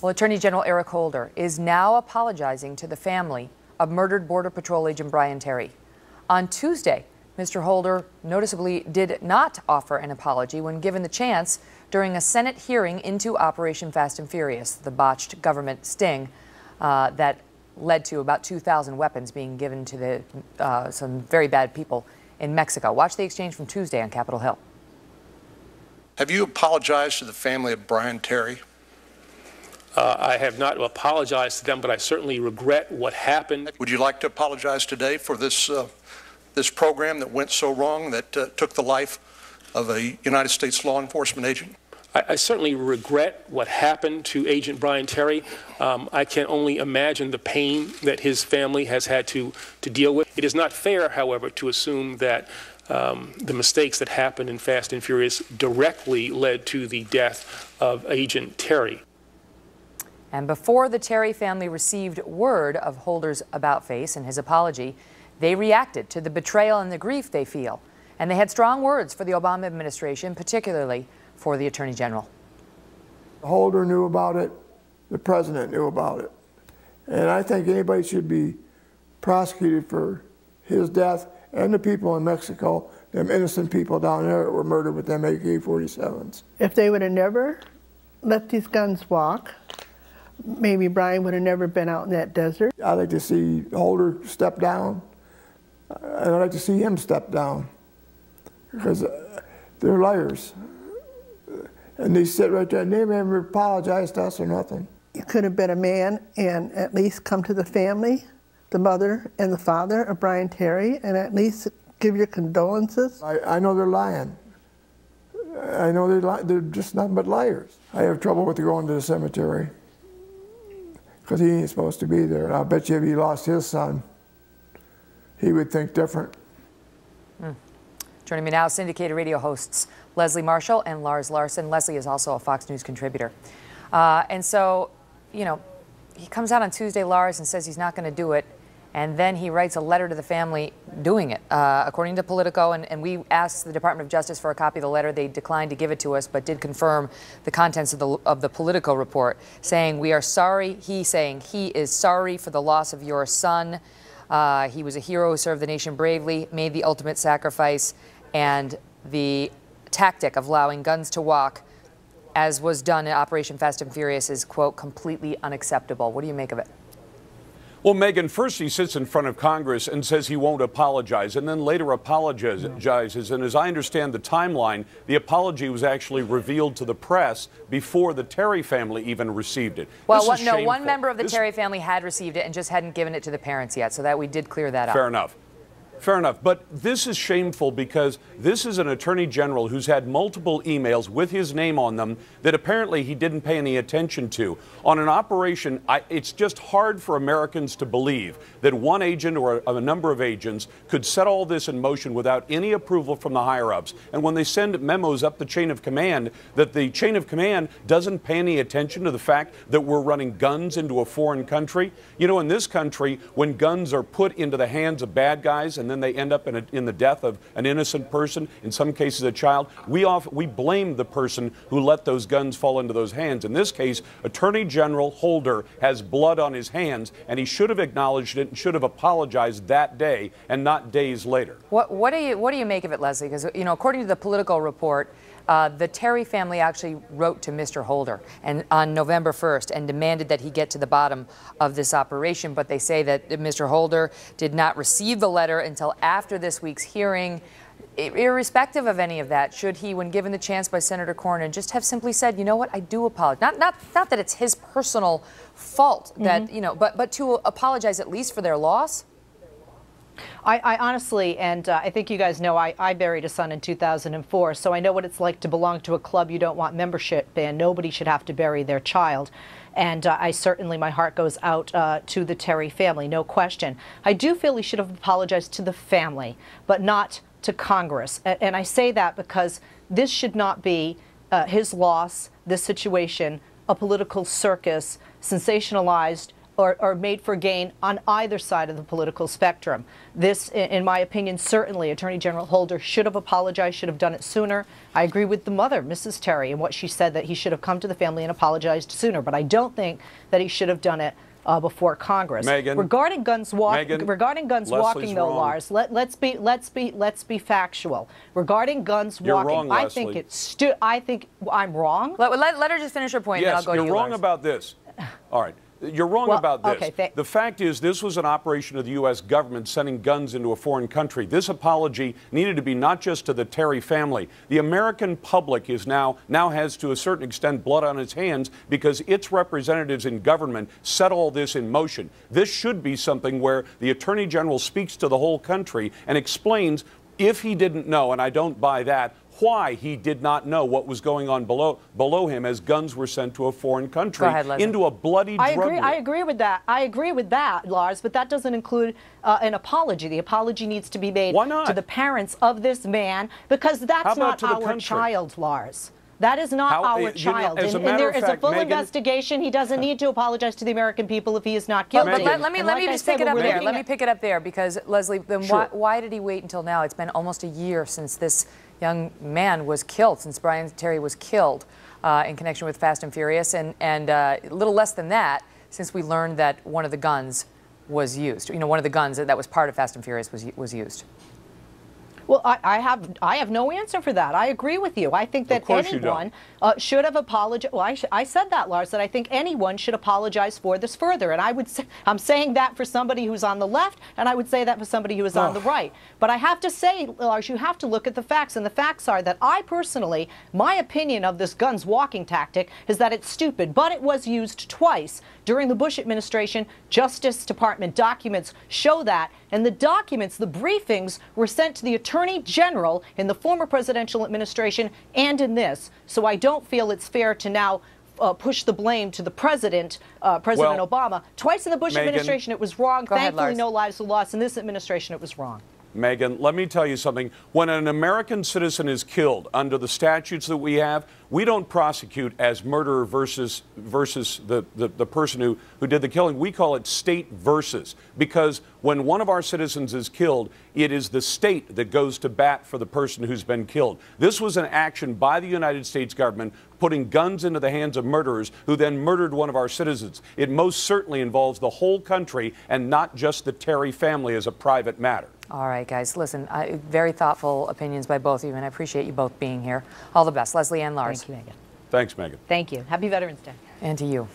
Well, Attorney General Eric Holder is now apologizing to the family of murdered Border Patrol agent Brian Terry. On Tuesday, Mr. Holder noticeably did not offer an apology when given the chance during a Senate hearing into Operation Fast and Furious, the botched government sting that led to about 2,000 weapons being given to some very bad people in Mexico. Watch the exchange from Tuesday on Capitol Hill. Have you apologized to the family of Brian Terry? I have not apologized to them, but I certainly regret what happened. Would you like to apologize today for this program that went so wrong, that took the life of a United States law enforcement agent? I certainly regret what happened to Agent Brian Terry. I can only imagine the pain that his family has had to deal with. It is not fair, however, to assume that the mistakes that happened in Fast and Furious directly led to the death of Agent Terry. And before the Terry family received word of Holder's about-face and his apology, they reacted to the betrayal and the grief they feel. And they had strong words for the Obama administration, particularly for the Attorney General. Holder knew about it. The president knew about it. And I think anybody should be prosecuted for his death and the people in Mexico, them innocent people down there that were murdered with them AK-47s. If they would have never let these guns walk, maybe Brian would have never been out in that desert. I'd like to see Holder step down, and I'd like to see him step down, because they're liars. And they sit right there and they never apologize to us or nothing. You could have been a man and at least come to the family, the mother and the father of Brian Terry, and at least give your condolences. I know they're lying. I know they're just nothing but liars. I have trouble with going to the cemetery, because he ain't supposed to be there. And I'll bet you if he lost his son, he would think different. Joining me now, syndicated radio hosts Leslie Marshall and Lars Larson. Leslie is also a Fox News contributor. And so, you know, he comes out on Tuesday, Lars, and says he's not going to do it. And then he writes a letter to the family doing it. According to Politico, and we asked the Department of Justice for a copy of the letter. They declined to give it to us, but did confirm the contents of the Politico report, saying, "We are sorry." He's saying he is sorry for the loss of your son. He was a hero who served the nation bravely, made the ultimate sacrifice, and the tactic of allowing guns to walk, as was done in Operation Fast and Furious, is, quote, completely unacceptable. What do you make of it? Well, Megyn, first he sits in front of Congress and says he won't apologize, and then later apologizes. And as I understand the timeline, the apology was actually revealed to the press before the Terry family even received it. Well, one member of the Terry family had received it and just hadn't given it to the parents yet, so that we did clear that up. Fair enough. Fair enough. But this is shameful because this is an attorney general who's had multiple emails with his name on them that apparently he didn't pay any attention to. On an operation, it's just hard for Americans to believe that one agent or a number of agents could set all this in motion without any approval from the higher-ups. And when they send memos up the chain of command, that the chain of command doesn't pay any attention to the fact that we're running guns into a foreign country. You know, in this country, when guns are put into the hands of bad guys and then they end up in the death of an innocent person, in some cases a child, we blame the person who let those guns fall into those hands. In this case, Attorney General Holder has blood on his hands, and he should have acknowledged it and should have apologized that day and not days later. What do you make of it, Leslie? Because, you know, according to the Politico report, the Terry family actually wrote to Mr. Holder on November 1st and demanded that he get to the bottom of this operation. But they say that Mr. Holder did not receive the letter until after this week's hearing. Irrespective of any of that, should he, when given the chance by Senator Cornyn, just have simply said, you know what, I do apologize. Not that it's his personal fault that, you know, but to apologize at least for their loss? I honestly, and I think you guys know, I buried a son in 2004, so I know what it's like to belong to a club you don't want membership in. Nobody should have to bury their child. And I certainly, my heart goes out to the Terry family, no question. I do feel he should have apologized to the family, but not to Congress. And I say that because this should not be his loss, this situation, a political circus, sensationalized or made for gain on either side of the political spectrum. This, in my opinion, certainly Attorney General Holder should have apologized, should have done it sooner. I agree with the mother, Mrs. Terry, and what she said, that he should have come to the family and apologized sooner. But I don't think that he should have done it before Congress. Megyn, regarding guns walking, Leslie's though, wrong. Lars, let's be factual. Regarding guns You're walking, wrong, I Leslie. think I think I'm wrong. Let her just finish her point, and then I'll Yes, go to you, you're wrong Lars. about this. All right. You're wrong Well, about this. okay, the fact is, this was an operation of the U.S. government sending guns into a foreign country. This apology needed to be not just to the Terry family. The American public is now has, to a certain extent, blood on its hands because its representatives in government set all this in motion. This should be something where the Attorney General speaks to the whole country and explains, if he didn't know, and I don't buy that, why he did not know what was going on below him as guns were sent to a foreign country, Go ahead, Leslie. into a bloody drug war. I agree with that. I agree with that, Lars, but that doesn't include an apology. The apology needs to be made Why not? to the parents of this man, because How that's about not to the our country? child, Lars. That is not How- our you know, child. as a And matter there of is a fact, full Megyn- investigation. He doesn't need to apologize to the American people if he is not guilty. But let me And like I just said, pick it when up we're there. looking Let me at- pick it up there because, Leslie, then Sure. why did he wait until now? It's been almost a year since this young man was killed, since Brian Terry was killed in connection with Fast and Furious, and a little less than that since we learned that one of the guns was used. You know, one of the guns that was part of Fast and Furious was used. Well, I have no answer for that. I agree with you. I think that anyone should have apologized. Well, I said that, Lars, that I think anyone should apologize for this further. And I would say, I'm saying that for somebody who's on the left, and I would say that for somebody who is on the right. But I have to say, Lars, you have to look at the facts. And the facts are that I personally, my opinion of this guns walking tactic is that it's stupid. But it was used twice during the Bush administration. Justice Department documents show that. And the documents, the briefings, were sent to the Attorney General in the former presidential administration and in this. So I don't feel it's fair to now push the blame to the President Obama. Twice in the Bush Megyn, administration it was wrong. Go ahead, Thankfully, Lars. no lives were lost. In this administration, it was wrong. Megyn, let me tell you something. When an American citizen is killed under the statutes that we have, we don't prosecute as murderer versus the person who did the killing. We call it state versus, because when one of our citizens is killed, it is the state that goes to bat for the person who's been killed. This was an action by the United States government putting guns into the hands of murderers who then murdered one of our citizens. It most certainly involves the whole country and not just the Terry family as a private matter. All right, guys, listen, very thoughtful opinions by both of you, and I appreciate you both being here. All the best, Leslie and Lars. Thank you, Megyn. Thanks, Megyn. Thank you. Happy Veterans Day. And to you.